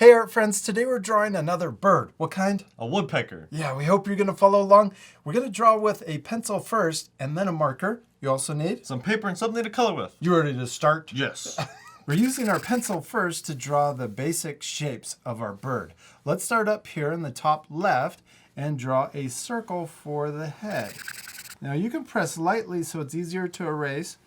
Hey art friends, today we're drawing another bird. What kind? A woodpecker. Yeah, we hope you're gonna follow along. We're gonna draw with a pencil first and then a marker. You also need Some paper and something to color with. You ready to start? Yes. We're using our pencil first to draw the basic shapes of our bird. Let's start up here in the top left and draw a circle for the head. Now you can press lightly so it's easier to erase.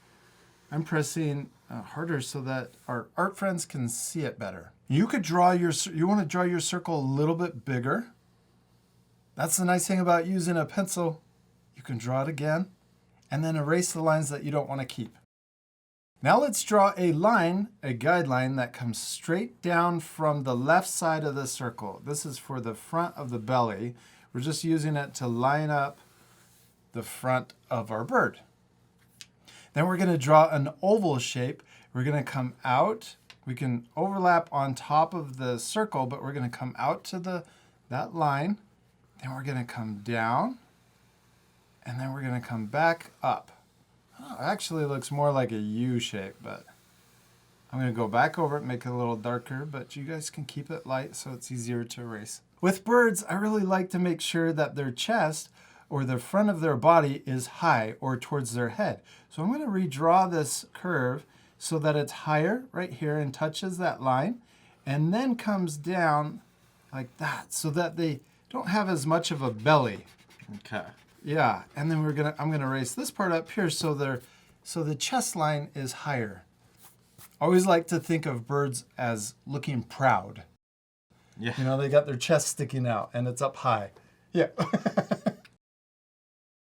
I'm pressing harder so that our art friends can see it better. You want to draw your circle a little bit bigger. That's the nice thing about using a pencil. You can draw it again and then erase the lines that you don't want to keep. Now let's draw a line, a guideline that comes straight down from the left side of the circle. This is for the front of the belly. We're just using it to line up the front of our bird. Then we're going to draw an oval shape. We're going to come out. We can overlap on top of the circle, but we're going to come out to that line. Then we're going to come down, and then we're going to come back up. Oh, actually, it looks more like a U shape, but I'm going to go back over it, make it a little darker, but you guys can keep it light so it's easier to erase. With birds, I really like to make sure that their chest or the front of their body is high or towards their head. So I'm going to redraw this curve so that it's higher right here and touches that line and then comes down like that so that they don't have as much of a belly. Okay. Yeah, and then I'm gonna erase this part up here so the chest line is higher. I always like to think of birds as looking proud. Yeah. You know, they got their chest sticking out and it's up high. Yeah.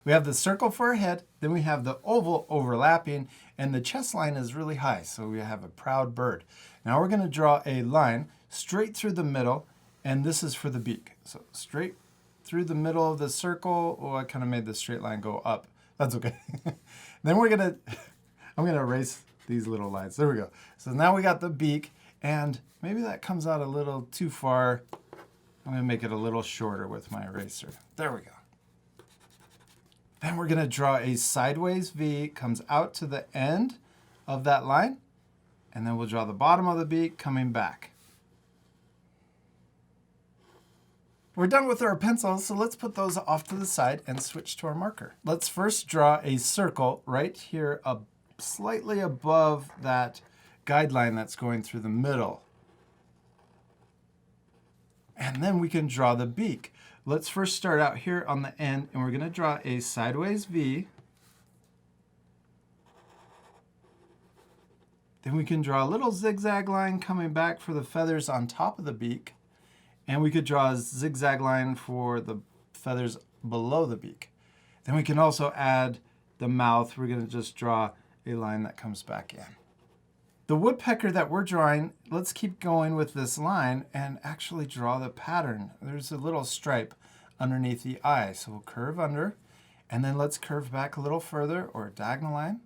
We have the circle for our head, then we have the oval overlapping, and the chest line is really high, so we have a proud bird. Now we're going to draw a line straight through the middle, and this is for the beak. So straight through the middle of the circle. Oh, I kind of made the straight line go up. That's okay. Then I'm going to erase these little lines. There we go. So now we got the beak, and maybe that comes out a little too far. I'm going to make it a little shorter with my eraser. There we go. Then we're going to draw a sideways V, comes out to the end of that line, and then we'll draw the bottom of the beak coming back. We're done with our pencils, so let's put those off to the side and switch to our marker. Let's first draw a circle right here slightly above that guideline that's going through the middle. And then we can draw the beak. Let's first start out here on the end, and we're going to draw a sideways V. Then we can draw a little zigzag line coming back for the feathers on top of the beak. And we could draw a zigzag line for the feathers below the beak. Then we can also add the mouth. We're going to just draw a line that comes back in. The woodpecker that we're drawing, let's keep going with this line and actually draw the pattern. There's a little stripe underneath the eye. So we'll curve under, and then let's curve back a little further, or a diagonal line.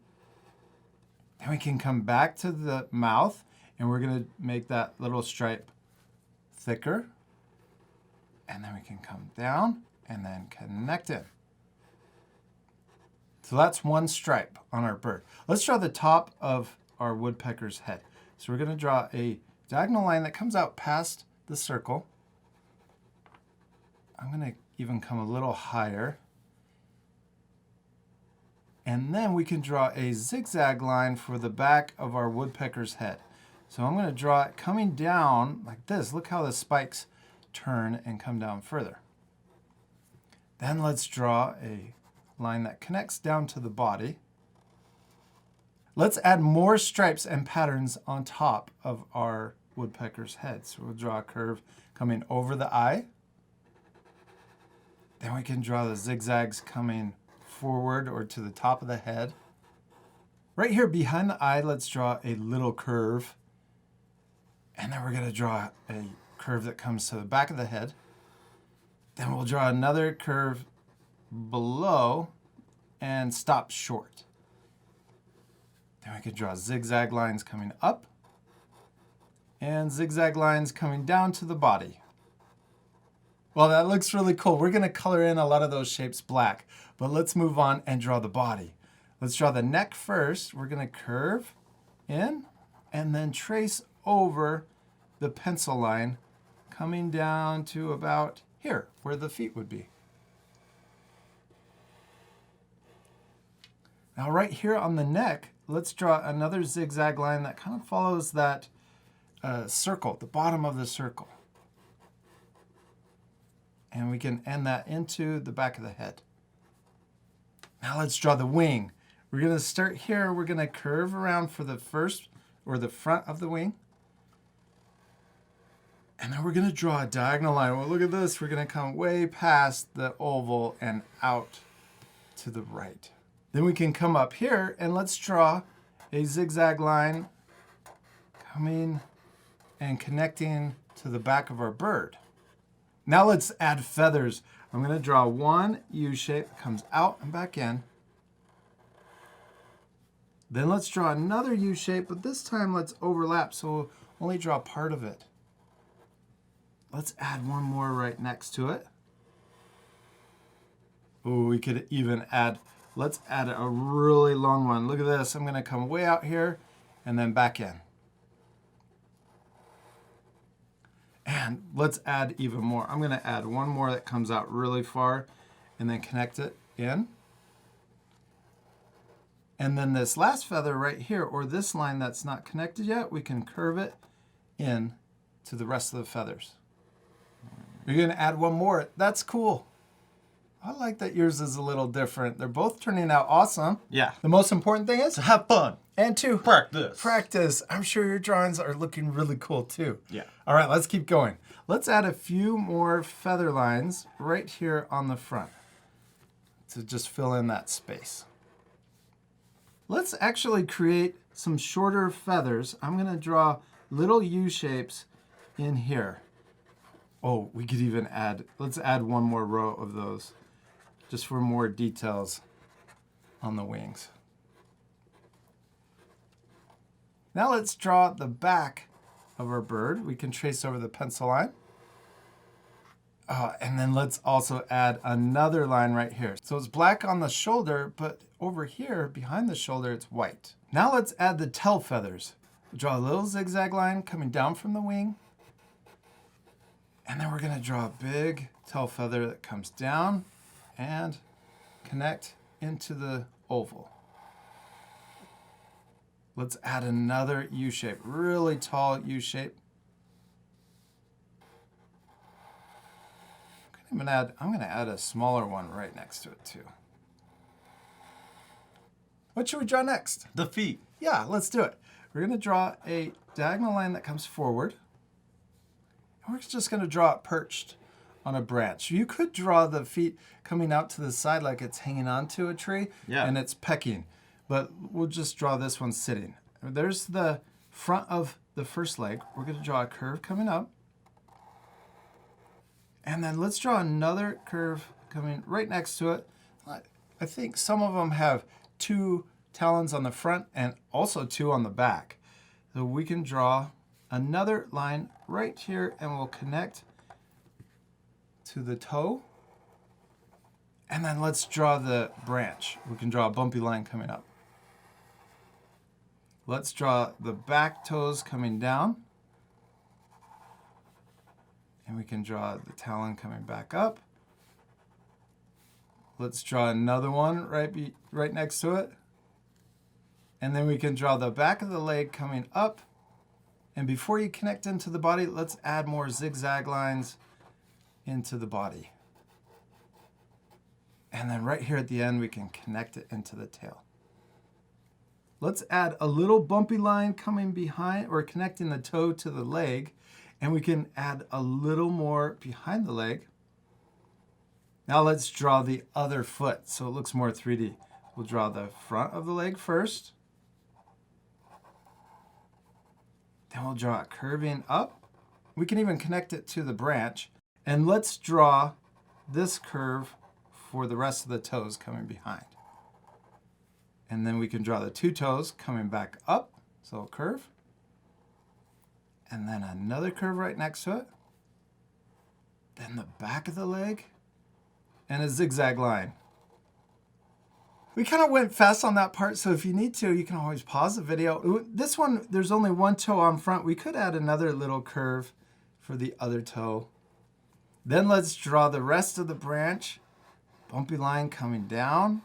Then we can come back to the mouth, and we're going to make that little stripe thicker. And then we can come down and then connect it. So that's one stripe on our bird. Let's draw the top of our woodpecker's head. So we're going to draw a diagonal line that comes out past the circle. I'm going to even come a little higher. And then we can draw a zigzag line for the back of our woodpecker's head. So I'm going to draw it coming down like this. Look how the spikes turn and come down further. Then let's draw a line that connects down to the body. Let's add more stripes and patterns on top of our woodpecker's head. So we'll draw a curve coming over the eye. Then we can draw the zigzags coming forward or to the top of the head. Right here behind the eye, let's draw a little curve. And then we're going to draw a curve that comes to the back of the head. Then we'll draw another curve below and stop short. Then we can draw zigzag lines coming up and zigzag lines coming down to the body. Well, that looks really cool. We're going to color in a lot of those shapes black, but let's move on and draw the body. Let's draw the neck first. We're going to curve in and then trace over the pencil line coming down to about here, where the feet would be. Now right here on the neck, let's draw another zigzag line that kind of follows that circle, the bottom of the circle. And we can end that into the back of the head. Now let's draw the wing. We're going to start here. We're going to curve around for the first or the front of the wing. And then we're going to draw a diagonal line. Well, look at this. We're going to come way past the oval and out to the right. Then we can come up here and let's draw a zigzag line coming and connecting to the back of our bird. Now let's add feathers. I'm going to draw one U shape that comes out and back in. Then let's draw another U shape, but this time let's overlap, so we'll only draw part of it. Let's add one more right next to it. Oh, we could even add, let's add a really long one. Look at this. I'm going to come way out here and then back in. And let's add even more. I'm going to add one more that comes out really far and then connect it in. And then this last feather right here, or this line that's not connected yet, we can curve it in to the rest of the feathers. You're going to add one more. That's cool. I like that yours is a little different. They're both turning out awesome. Yeah. The most important thing is To have fun. and to Practice. practice. I'm sure your drawings are looking really cool too. Yeah. All right, let's keep going. Let's add a few more feather lines right here on the front to just fill in that space. Let's actually create some shorter feathers. I'm going to draw little U shapes in here. Oh, we could even add, let's add one more row of those just for more details on the wings. Now let's draw the back of our bird. We can trace over the pencil line. And then let's also add another line right here. So it's black on the shoulder, but over here behind the shoulder, it's white. Now let's add the tail feathers. Draw a little zigzag line coming down from the wing. And then we're going to draw a big tail feather that comes down and connect into the oval. Let's add another U shape, really tall U shape. I'm going to add a smaller one right next to it too. What should we draw next? The feet. Yeah, let's do it. We're going to draw a diagonal line that comes forward. And we're just going to draw it perched on a branch. You could draw the feet coming out to the side like it's hanging onto a tree and it's pecking. But we'll just draw this one sitting. There's the front of the first leg. We're going to draw a curve coming up. And then let's draw another curve coming right next to it. I think some of them have 2 talons on the front and also 2 on the back. So we can draw another line right here and we'll connect to the toe. And then let's draw the branch. We can draw a bumpy line coming up. Let's draw the back toes coming down. And we can draw the talon coming back up. Let's draw another one right next to it. And then we can draw the back of the leg coming up. And before you connect into the body, let's add more zigzag lines into the body. And then right here at the end, we can connect it into the tail. Let's add a little bumpy line coming behind or connecting the toe to the leg. And we can add a little more behind the leg. Now let's draw the other foot so it looks more 3D. We'll draw the front of the leg first. Then we'll draw it curving up. We can even connect it to the branch. And let's draw this curve for the rest of the toes coming behind. And then we can draw the 2 toes coming back up, so a curve. And then another curve right next to it. Then the back of the leg. And a zigzag line. We kind of went fast on that part, so if you need to, you can always pause the video. This one, there's only 1 toe on front. We could add another little curve for the other toe. Then let's draw the rest of the branch. Bumpy line coming down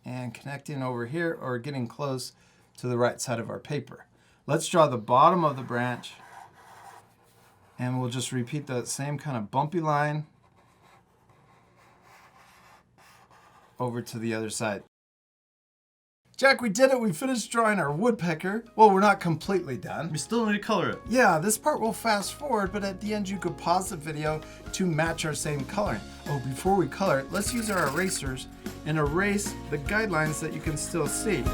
and connecting over here or getting close to the right side of our paper. Let's draw the bottom of the branch and we'll just repeat that same kind of bumpy line over to the other side. Jack, we did it. We finished drawing our woodpecker. Well, we're not completely done. We still need to color it. Yeah, this part will fast forward, but at the end you could pause the video to match our same coloring. Oh, before we color it, let's use our erasers and erase the guidelines that you can still see.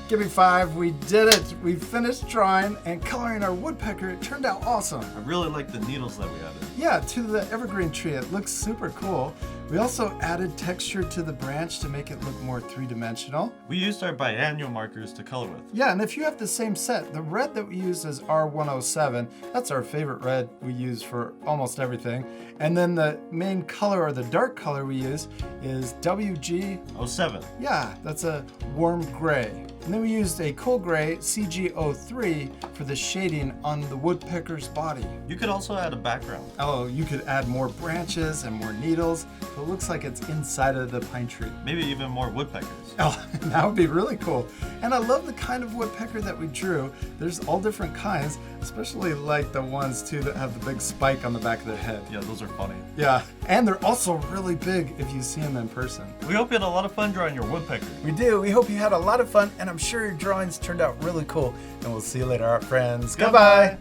Give me 5. We did it. We finished drawing and coloring our woodpecker. It turned out awesome. I really like the needles that we added. Yeah, to the evergreen tree. It looks super cool. We also added texture to the branch to make it look more three-dimensional. We used our Bianyo markers to color with. Yeah, and if you have the same set, the red that we used is R107. That's our favorite red we use for almost everything. And then the main color or the dark color we use is WG. 07. Yeah, that's a warm gray. And then we used a cool gray, CG03, for the shading on the woodpecker's body. You could also add a background. Oh, you could add more branches and more needles, so it looks like it's inside of the pine tree. Maybe even more woodpeckers. Oh, that would be really cool. And I love the kind of woodpecker that we drew. There's all different kinds, especially like the ones too that have the big spike on the back of their head. Yeah, those are funny. Yeah, and they're also really big if you see them in person. We hope you had a lot of fun drawing your woodpecker. We do. We hope you had a lot of fun, and I'm sure your drawings turned out really cool. And we'll see you later, our friends. Goodbye.